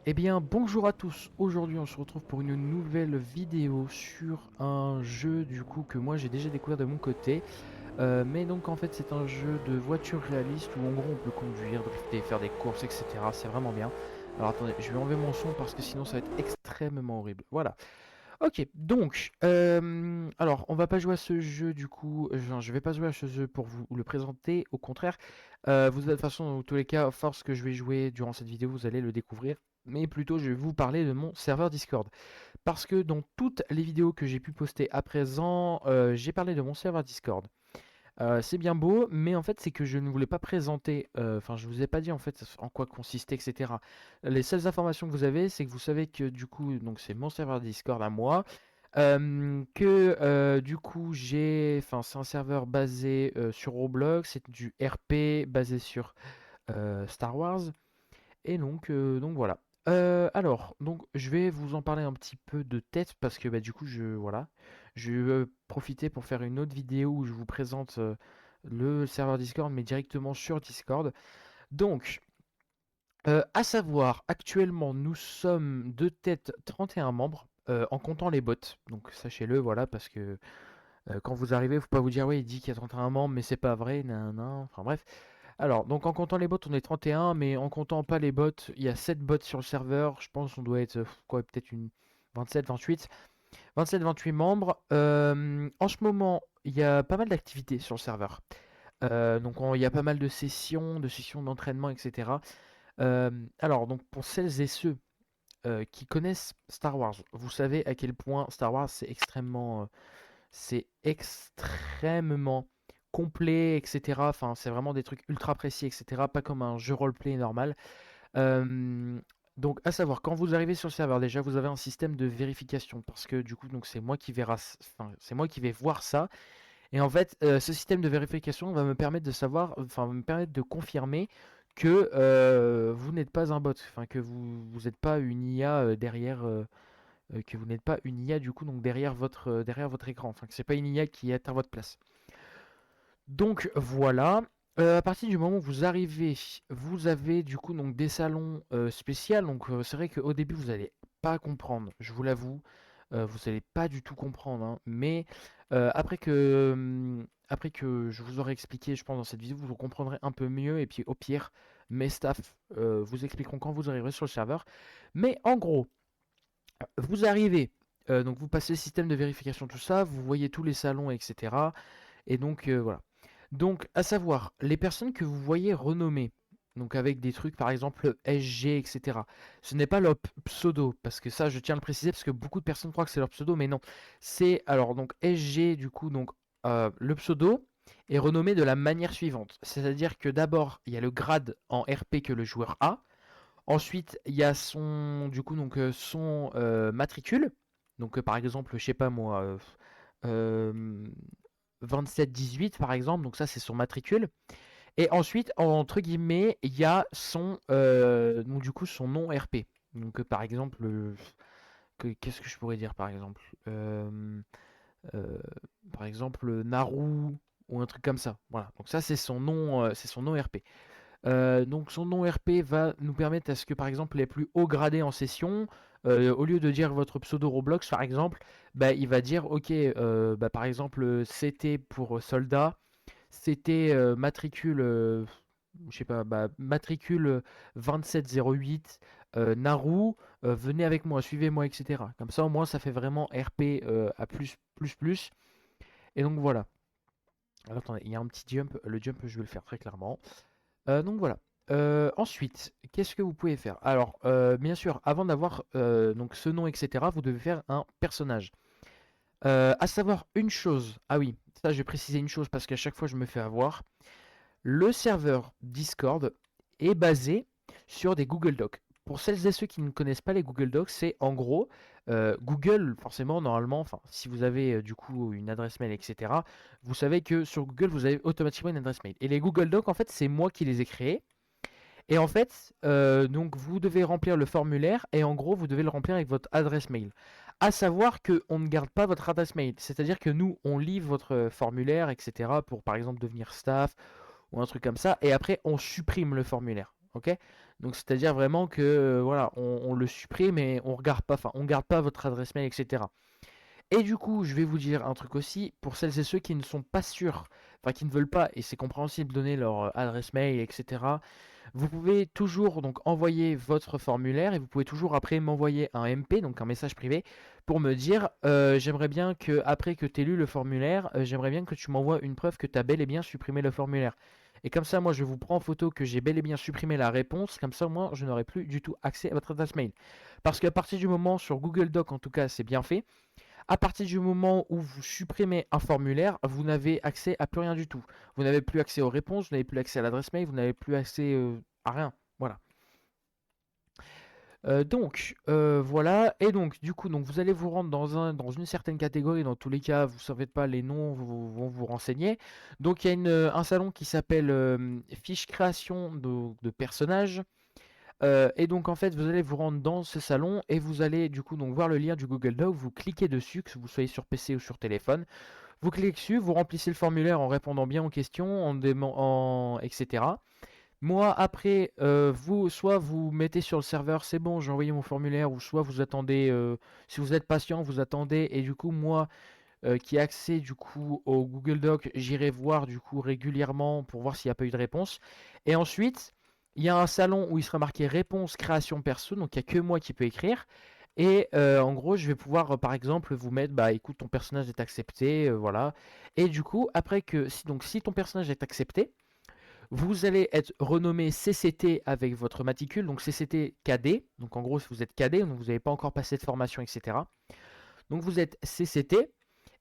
Eh bien, bonjour à tous. Aujourd'hui, on se retrouve pour une nouvelle vidéo sur un jeu du coup que moi j'ai déjà découvert de mon côté. Mais donc en fait, c'est un jeu de voiture réaliste où en gros on peut conduire, drifter, faire des courses, etc. C'est vraiment bien. Alors attendez, je vais enlever mon son parce que sinon ça va être extrêmement horrible. Voilà. Ok, donc, alors on va pas jouer à ce jeu du coup, enfin, je vais pas jouer à ce jeu pour vous le présenter, au contraire, vous de toute façon, dans tous les cas, à force que je vais jouer durant cette vidéo, vous allez le découvrir, mais plutôt je vais vous parler de mon serveur Discord. Parce que dans toutes les vidéos que j'ai pu poster à présent, j'ai parlé de mon serveur Discord. C'est bien beau, mais en fait, c'est que je ne voulais pas présenter, enfin, je vous ai pas dit en fait en quoi consistait, etc. Les seules informations que vous avez, c'est que vous savez que du coup, donc c'est mon serveur Discord à moi, que du coup, enfin, c'est un serveur basé sur Roblox, c'est du RP basé sur Star Wars, et donc voilà. Alors, donc je vais vous en parler un petit peu de tête parce que bah, du coup, voilà, je vais profiter pour faire une autre vidéo où je vous présente le serveur Discord, mais directement sur Discord. Donc, à savoir, actuellement, nous sommes de tête 31 membres, en comptant les bots. Donc, sachez-le, voilà, parce que quand vous arrivez, faut pas vous dire, oui, il dit qu'il y a 31 membres, mais c'est pas vrai, nan, nan. Enfin bref. Alors, donc en comptant les bots, on est 31, mais en comptant pas les bots, il y a 7 bots sur le serveur. Je pense qu'on doit être quoi, peut-être une 27, 28. 27, 28 membres. En ce moment, il y a pas mal d'activités sur le serveur. Donc il y a pas mal de sessions d'entraînement, etc. Alors, donc pour celles et ceux qui connaissent Star Wars, vous savez à quel point Star Wars c'est extrêmement complet, etc. Enfin, c'est vraiment des trucs ultra précis, etc. Pas comme un jeu roleplay normal. Euh, donc, à savoir, quand vous arrivez sur le serveur, déjà, vous avez un système de vérification parce que du coup, donc c'est moi qui enfin, c'est moi qui vais voir ça. Et en fait, ce système de vérification va me permettre de savoir, enfin, me permettre de confirmer que vous n'êtes pas un bot, enfin que vous n'êtes pas une IA derrière, que vous n'êtes pas une IA du coup donc derrière votre écran, enfin que c'est pas une IA qui est à votre place. Donc voilà. À partir du moment où vous arrivez, vous avez du coup donc des salons spéciaux. Donc c'est vrai qu'au début vous n'allez pas comprendre, je vous l'avoue. Vous n'allez pas du tout comprendre, hein. Mais après que je vous aurai expliqué, je pense dans cette vidéo, vous comprendrez un peu mieux. Et puis au pire, mes staffs vous expliqueront quand vous arriverez sur le serveur. Mais en gros, vous arrivez, donc vous passez le système de vérification, tout ça, vous voyez tous les salons, etc. Et donc voilà. Donc à savoir, les personnes que vous voyez renommées, donc avec des trucs par exemple SG, etc. Ce n'est pas leur pseudo, parce que ça je tiens à le préciser, parce que beaucoup de personnes croient que c'est leur pseudo, mais non. C'est alors donc SG du coup, donc le pseudo est renommé de la manière suivante. C'est-à-dire que d'abord il y a le grade en RP que le joueur a. Ensuite, il y a son matricule. Donc, par exemple, je sais pas moi, 27-18 par exemple. Donc ça, c'est son matricule. Et ensuite, entre guillemets, il y a son nom RP. Donc, par exemple, qu'est-ce que je pourrais dire par exemple? Euh, Par exemple, Naru ou un truc comme ça. Voilà. Donc ça, c'est son nom RP. Donc son nom RP va nous permettre à ce que par exemple les plus hauts gradés en session, au lieu de dire votre pseudo Roblox par exemple, bah, il va dire ok, bah, par exemple CT pour soldat, CT matricule, je sais pas, bah, matricule 2708, Naru, venez avec moi, suivez-moi, etc. Comme ça au moins ça fait vraiment RP à plus plus plus. Et donc voilà. Alors, attendez, il y a un petit jump, le jump je vais le faire très clairement. Donc voilà. Ensuite, qu'est-ce que vous pouvez faire? Alors, bien sûr, avant d'avoir donc ce nom, etc., vous devez faire un personnage. À savoir une chose. Ah oui, ça, je vais préciser une chose parce qu'à chaque fois, je me fais avoir. Le serveur Discord est basé sur des Google Docs. Pour celles et ceux qui ne connaissent pas les Google Docs, c'est en gros Google, forcément, normalement, enfin, si vous avez du coup une adresse mail, etc., vous savez que sur Google, vous avez automatiquement une adresse mail. Et les Google Docs, en fait, c'est moi qui les ai créés. Et en fait, donc vous devez remplir le formulaire et en gros, vous devez le remplir avec votre adresse mail. À savoir qu'on ne garde pas votre adresse mail. C'est-à-dire que nous, on livre votre formulaire, etc. pour par exemple devenir staff ou un truc comme ça. Et après, on supprime le formulaire. Ok? Donc c'est-à-dire vraiment que voilà, on le supprime et on regarde pas, enfin on garde pas votre adresse mail, etc. Et du coup, je vais vous dire un truc aussi, pour celles et ceux qui ne sont pas sûrs, enfin qui ne veulent pas, et c'est compréhensible, donner leur adresse mail, etc. Vous pouvez toujours donc envoyer votre formulaire et vous pouvez toujours après m'envoyer un MP, donc un message privé, pour me dire j'aimerais bien que après que tu aies lu le formulaire, j'aimerais bien que tu m'envoies une preuve que tu as bel et bien supprimé le formulaire. Et comme ça, moi, je vous prends en photo que j'ai bel et bien supprimé la réponse. Comme ça, moi, je n'aurai plus du tout accès à votre adresse mail. Parce qu'à partir du moment, sur Google Doc, en tout cas, c'est bien fait. À partir du moment où vous supprimez un formulaire, vous n'avez accès à plus rien du tout. Vous n'avez plus accès aux réponses, vous n'avez plus accès à l'adresse mail, vous n'avez plus accès à rien. Voilà. Voilà. Et donc, du coup, donc, vous allez vous rendre dans une certaine catégorie. Dans tous les cas, vous ne savez pas les noms, vont vous renseigner. Donc, il y a un salon qui s'appelle fiche création de personnages. Et donc en fait, vous allez vous rendre dans ce salon et vous allez du coup donc voir le lien du Google Doc. Vous cliquez dessus, que vous soyez sur PC ou sur téléphone. Vous cliquez dessus, vous remplissez le formulaire en répondant bien aux questions, etc. Moi après, vous soit vous mettez sur le serveur, c'est bon, j'ai envoyé mon formulaire, ou soit vous attendez. Si vous êtes patient, vous attendez. Et du coup moi, qui ai accès du coup au Google Doc, j'irai voir du coup régulièrement pour voir s'il n'y a pas eu de réponse. Et ensuite, il y a un salon où il sera marqué réponse création perso, donc il n'y a que moi qui peux écrire. Et en gros, je vais pouvoir par exemple vous mettre, bah écoute, ton personnage est accepté, voilà. Et du coup, après que, si ton personnage est accepté, vous allez être renommé CCT avec votre matricule, donc CCT KD. Donc en gros, si vous êtes KD, donc vous n'avez pas encore passé de formation, etc. Donc vous êtes CCT.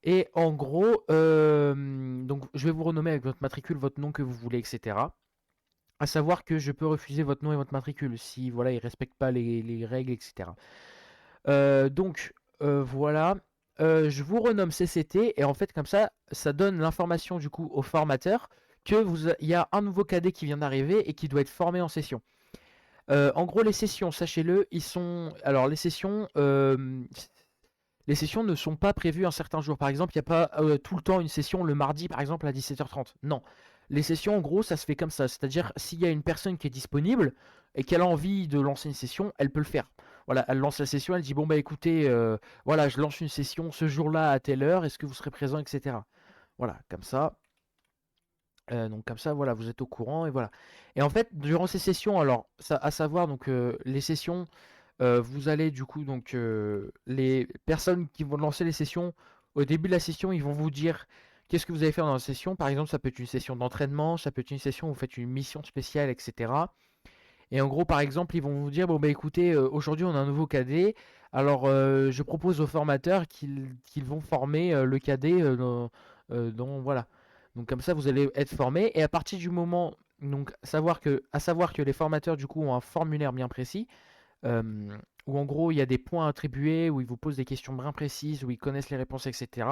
Et en gros, donc je vais vous renommer avec votre matricule, votre nom que vous voulez, etc. À savoir que je peux refuser votre nom et votre matricule si voilà, ils ne respectent pas les règles, etc. Voilà. Je vous renomme CCT et en fait comme ça donne l'information du coup au formateur que il y a un nouveau cadet qui vient d'arriver et qui doit être formé en session. En gros, les sessions, sachez-le, ils sont. Alors, les sessions ne sont pas prévues un certain jour. Par exemple, il n'y a pas tout le temps une session le mardi, par exemple, à 17h30. Non. Les sessions, en gros, ça se fait comme ça. C'est-à-dire, s'il y a une personne qui est disponible et qu'elle a envie de lancer une session, elle peut le faire. Voilà, elle lance la session, elle dit, bon, bah écoutez, voilà, je lance une session ce jour-là à telle heure, est-ce que vous serez présent, etc. Voilà, comme ça. Donc comme ça, voilà, vous êtes au courant et voilà. Et en fait, durant ces sessions, alors, à savoir, donc les sessions, vous allez du coup, donc les personnes qui vont lancer les sessions, au début de la session, ils vont vous dire qu'est-ce que vous allez faire dans la session. Par exemple, ça peut être une session d'entraînement, ça peut être une session où vous faites une mission spéciale, etc. Et en gros, par exemple, ils vont vous dire, bon bah écoutez, aujourd'hui on a un nouveau cadet, alors je propose aux formateurs qu'ils vont former le cadet voilà. Donc comme ça, vous allez être formé. Et à partir du moment, donc à savoir que les formateurs du coup ont un formulaire bien précis, euh, où en gros il y a des points attribués, où ils vous posent des questions bien précises, où ils connaissent les réponses, etc.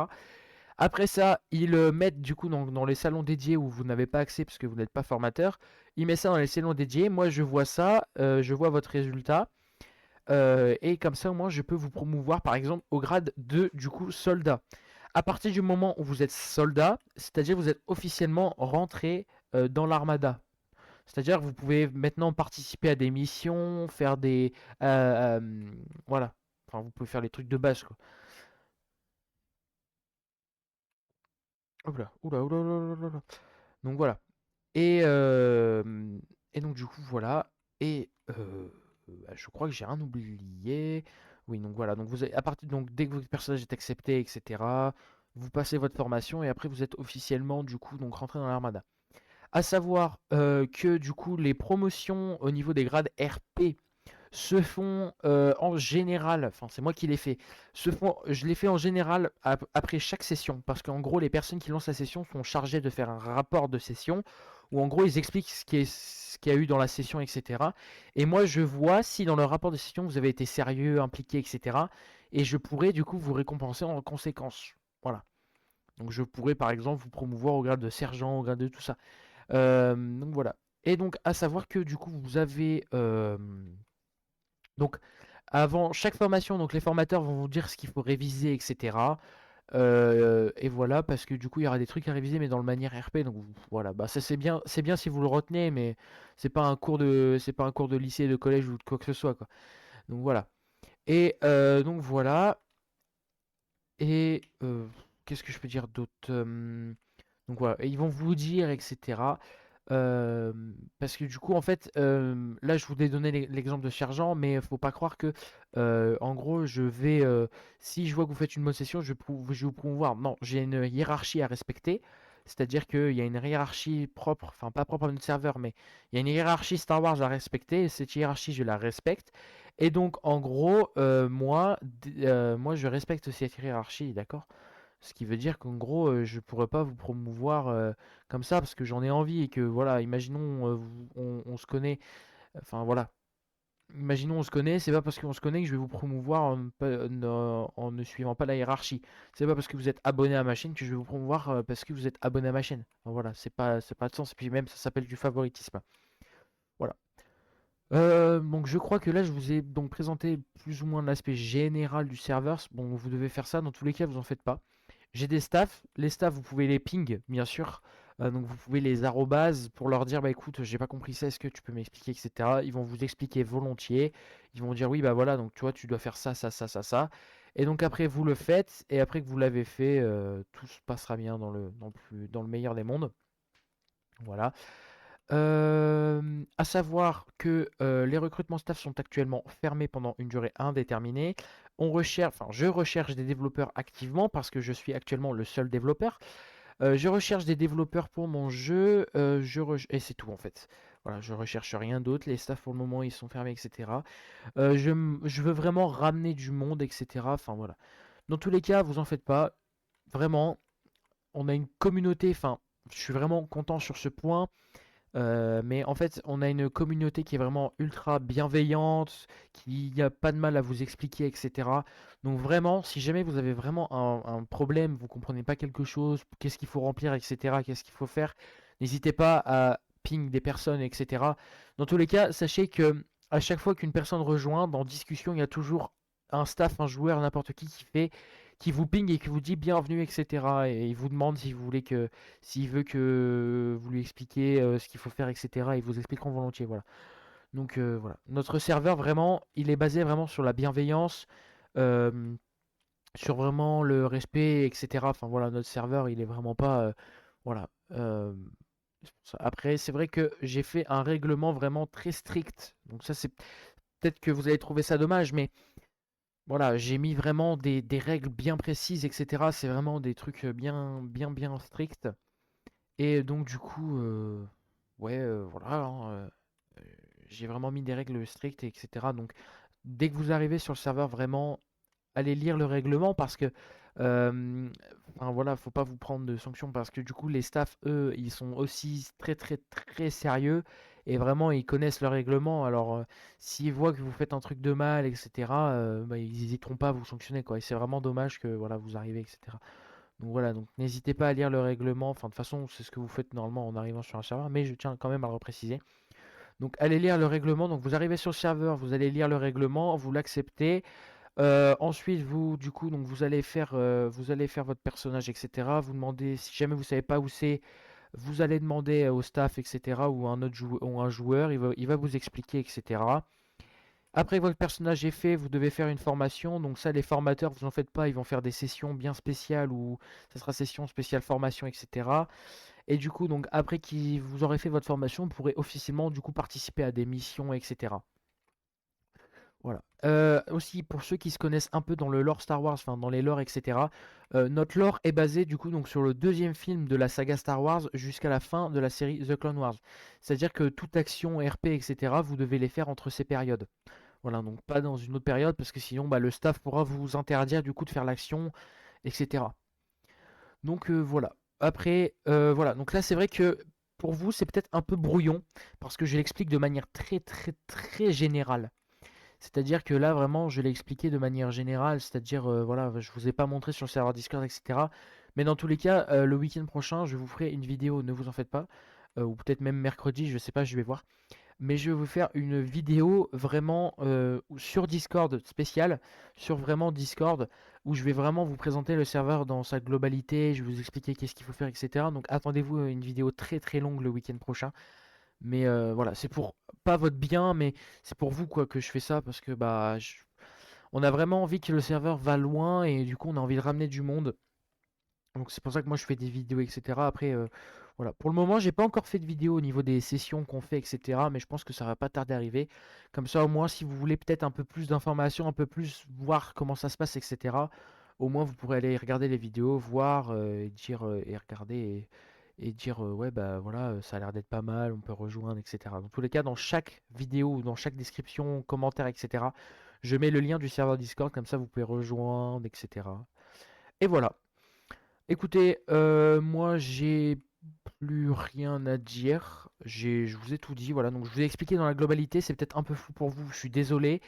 Après ça, ils mettent du coup dans les salons dédiés où vous n'avez pas accès parce que vous n'êtes pas formateur. Ils mettent ça dans les salons dédiés. Moi, je vois ça, je vois votre résultat. Et comme ça, au moins, je peux vous promouvoir, par exemple, au grade de, du coup, soldat. À partir du moment où vous êtes soldat, c'est-à-dire que vous êtes officiellement rentré dans l'armada. C'est-à-dire que vous pouvez maintenant participer à des missions, faire des... voilà. Enfin, vous pouvez faire les trucs de base, quoi. Oula, oula, oula, oula, oula, oula. Donc voilà. Et, et donc du coup voilà. Et bah, je crois que j'ai rien oublié. Oui, donc voilà. Donc vous avez, à partir donc dès que votre personnage est accepté, etc. Vous passez votre formation et après vous êtes officiellement du coup donc rentré dans l'armada. À savoir que du coup les promotions au niveau des grades RP se font en général, enfin c'est moi qui les fais, je les fais en général après chaque session, parce qu'en gros les personnes qui lancent la session sont chargées de faire un rapport de session, où en gros ils expliquent ce qu'il y a eu dans la session, etc. Et moi je vois si dans le rapport de session vous avez été sérieux, impliqué, etc. Et je pourrais du coup vous récompenser en conséquence. Voilà. Donc je pourrais par exemple vous promouvoir au grade de sergent, au grade de tout ça. Donc voilà. Et donc à savoir que du coup vous avez... donc avant chaque formation, donc les formateurs vont vous dire ce qu'il faut réviser, etc. Et voilà, parce que du coup, il y aura des trucs à réviser, mais dans le manière RP. Donc voilà, bah ça c'est bien si vous le retenez, mais c'est pas un cours de lycée, de collège ou de quoi que ce soit, quoi. Donc voilà. Et donc voilà. Et qu'est-ce que je peux dire d'autre? Donc voilà, et ils vont vous dire, etc. Parce que du coup, en fait, là, je vous ai donné l'exemple de sergent, mais faut pas croire que, en gros, si je vois que vous faites une bonne session, je vais vous promouvoir. Non, j'ai une hiérarchie à respecter. C'est-à-dire qu'il y a une hiérarchie propre, enfin pas propre à notre serveur, mais il y a une hiérarchie Star Wars à respecter, et cette hiérarchie, je la respecte. Et donc, en gros, moi, je respecte cette hiérarchie, d'accord? Ce qui veut dire qu'en gros, je pourrais pas vous promouvoir comme ça parce que j'en ai envie et que voilà, imaginons on se connaît, enfin voilà, imaginons on se connaît, c'est pas parce qu'on se connaît que je vais vous promouvoir en ne suivant pas la hiérarchie. C'est pas parce que vous êtes abonné à ma chaîne que je vais vous promouvoir parce que vous êtes abonné à ma chaîne. Enfin, voilà, c'est pas de sens. Et puis même ça s'appelle du favoritisme. Voilà. Donc je crois que là je vous ai donc présenté plus ou moins l'aspect général du serveur. Bon, vous devez faire ça dans tous les cas, vous en faites pas. J'ai des staffs. Les staffs, vous pouvez les ping, bien sûr. Donc vous pouvez les arrobases pour leur dire, bah écoute, j'ai pas compris ça, est-ce que tu peux m'expliquer, etc. Ils vont vous expliquer volontiers. Ils vont dire, oui, bah voilà, donc tu vois, tu dois faire ça, ça, ça, ça, ça. Et donc après, vous le faites, et après que vous l'avez fait, tout se passera bien dans le meilleur des mondes. Voilà. À savoir que les recrutements staff sont actuellement fermés pendant une durée indéterminée. Enfin, je recherche des développeurs activement parce que je suis actuellement le seul développeur. Je recherche des développeurs pour mon jeu, et c'est tout en fait. Voilà, je recherche rien d'autre. Les staffs pour le moment ils sont fermés, etc. Je veux vraiment ramener du monde, etc. Enfin voilà. Dans tous les cas, vous en faites pas. Vraiment, on a une communauté. Enfin, je suis vraiment content sur ce point. Mais en fait, on a une communauté qui est vraiment ultra bienveillante, qui n'y a pas de mal à vous expliquer, etc. Donc vraiment, si jamais vous avez vraiment un problème, vous comprenez pas quelque chose, qu'est-ce qu'il faut remplir, etc., qu'est-ce qu'il faut faire, n'hésitez pas à ping des personnes, etc. Dans tous les cas, sachez que à chaque fois qu'une personne rejoint, dans discussion, il y a toujours un staff, un joueur, n'importe qui vous ping et qui vous dit bienvenue, etc. Et il vous demande si vous voulez que s'il veut que vous lui expliquiez ce qu'il faut faire, etc., ils vous expliqueront volontiers. Voilà. Donc voilà. Notre serveur, vraiment, il est basé vraiment sur la bienveillance, euh, sur vraiment le respect, etc. Enfin voilà, notre serveur, il est vraiment pas. Voilà. C'est pour ça. Après, c'est vrai que j'ai fait un règlement vraiment très strict. Donc ça, c'est peut-être que vous allez trouver ça dommage, mais voilà, j'ai mis vraiment des règles bien précises, etc. C'est vraiment des trucs bien stricts. Et donc du coup, ouais, voilà, hein, j'ai vraiment mis des règles strictes, etc. Donc dès que vous arrivez sur le serveur, vraiment, allez lire le règlement parce que, euh, enfin voilà, faut pas vous prendre de sanctions parce que du coup, les staffs, eux, ils sont aussi très sérieux et vraiment, ils connaissent le règlement. Alors, s'ils voient que vous faites un truc de mal, etc., bah, ils n'hésiteront pas à vous sanctionner, quoi. Et c'est vraiment dommage que voilà, vous arrivez, etc. Donc voilà, donc n'hésitez pas à lire le règlement. Enfin, de toute façon, c'est ce que vous faites normalement en arrivant sur un serveur, mais je tiens quand même à le repréciser. Donc allez lire le règlement. Donc vous arrivez sur le serveur, vous allez lire le règlement, vous l'acceptez. Ensuite, du coup, donc vous allez faire votre personnage, etc. Vous demandez, si jamais vous savez pas où c'est, vous allez demander au staff, etc. ou un autre ou un joueur, il va vous expliquer, etc. Après que votre personnage est fait, vous devez faire une formation. Donc ça, les formateurs, vous en faites pas, ils vont faire des sessions bien spéciales où ça sera session spéciale formation, etc. Et du coup, donc après que vous aurez fait votre formation, vous pourrez officiellement du coup participer à des missions, etc. Voilà. Aussi, pour ceux qui se connaissent un peu dans le lore Star Wars, enfin dans les lores, etc., notre lore est basé du coup donc sur le deuxième film de la saga Star Wars jusqu'à la fin de la série The Clone Wars. C'est-à-dire que toute action, RP, etc., vous devez les faire entre ces périodes. Voilà, donc pas dans une autre période parce que sinon bah, le staff pourra vous interdire du coup de faire l'action, etc. Donc voilà. Après, voilà. Donc là, c'est vrai que pour vous, c'est peut-être un peu brouillon parce que je l'explique de manière très générale. C'est-à-dire que là, vraiment, je l'ai expliqué de manière générale, c'est-à-dire, voilà, je vous ai pas montré sur le serveur Discord, etc. Mais dans tous les cas, le week-end prochain, je vous ferai une vidéo, ne vous en faites pas, ou peut-être même mercredi, je sais pas, je vais voir. mais je vais vous faire une vidéo vraiment sur Discord spéciale, sur vraiment Discord, où je vais vraiment vous présenter le serveur dans sa globalité, je vais vous expliquer qu'est-ce qu'il faut faire, etc. Donc attendez-vous à une vidéo très très longue le week-end prochain. Mais voilà, c'est pour pas votre bien, mais c'est pour vous quoi que je fais ça parce que bah on a vraiment envie que le serveur va loin et du coup on a envie de ramener du monde. Donc c'est pour ça que moi je fais des vidéos, etc. Après, voilà. Pour le moment, j'ai pas encore fait de vidéo au niveau des sessions qu'on fait, etc. Mais je pense que ça va pas tarder à arriver. Comme ça, au moins, si vous voulez peut-être un peu plus d'informations, un peu plus voir comment ça se passe, etc. Au moins, vous pourrez aller regarder les vidéos, voir et dire et regarder et dire ouais bah voilà, ça a l'air d'être pas mal, on peut rejoindre, etc. Dans tous les cas, dans chaque vidéo ou dans chaque description, commentaire, etc. Je mets le lien du serveur Discord, comme ça vous pouvez rejoindre, etc. Et voilà. Écoutez, moi j'ai plus rien à dire. Je vous ai tout dit, voilà. Donc je vous ai expliqué dans la globalité. C'est peut-être un peu flou pour vous. Je suis désolé.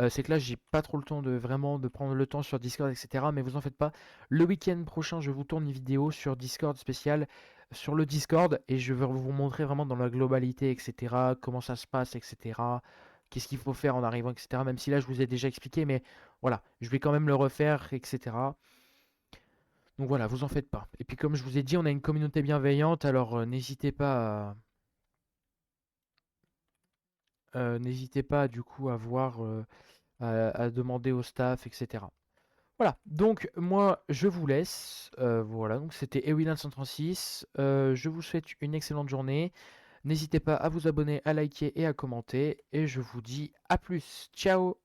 C'est que là j'ai pas trop le temps de vraiment de prendre le temps sur Discord, etc. Mais vous en faites pas. Le week-end prochain, je vous tourne une vidéo sur Discord spéciale sur le Discord et je vais vous montrer vraiment dans la globalité, etc. Comment ça se passe, etc. Qu'est-ce qu'il faut faire en arrivant, etc. Même si là je vous ai déjà expliqué, mais voilà, je vais quand même le refaire, etc. Donc voilà, vous en faites pas. Et puis comme je vous ai dit, on a une communauté bienveillante, alors n'hésitez pas du coup à voir, à demander au staff, etc. Voilà, donc moi je vous laisse. Voilà, donc c'était Ewilan136. Je vous souhaite une excellente journée. N'hésitez pas à vous abonner, à liker et à commenter. Et je vous dis à plus. Ciao!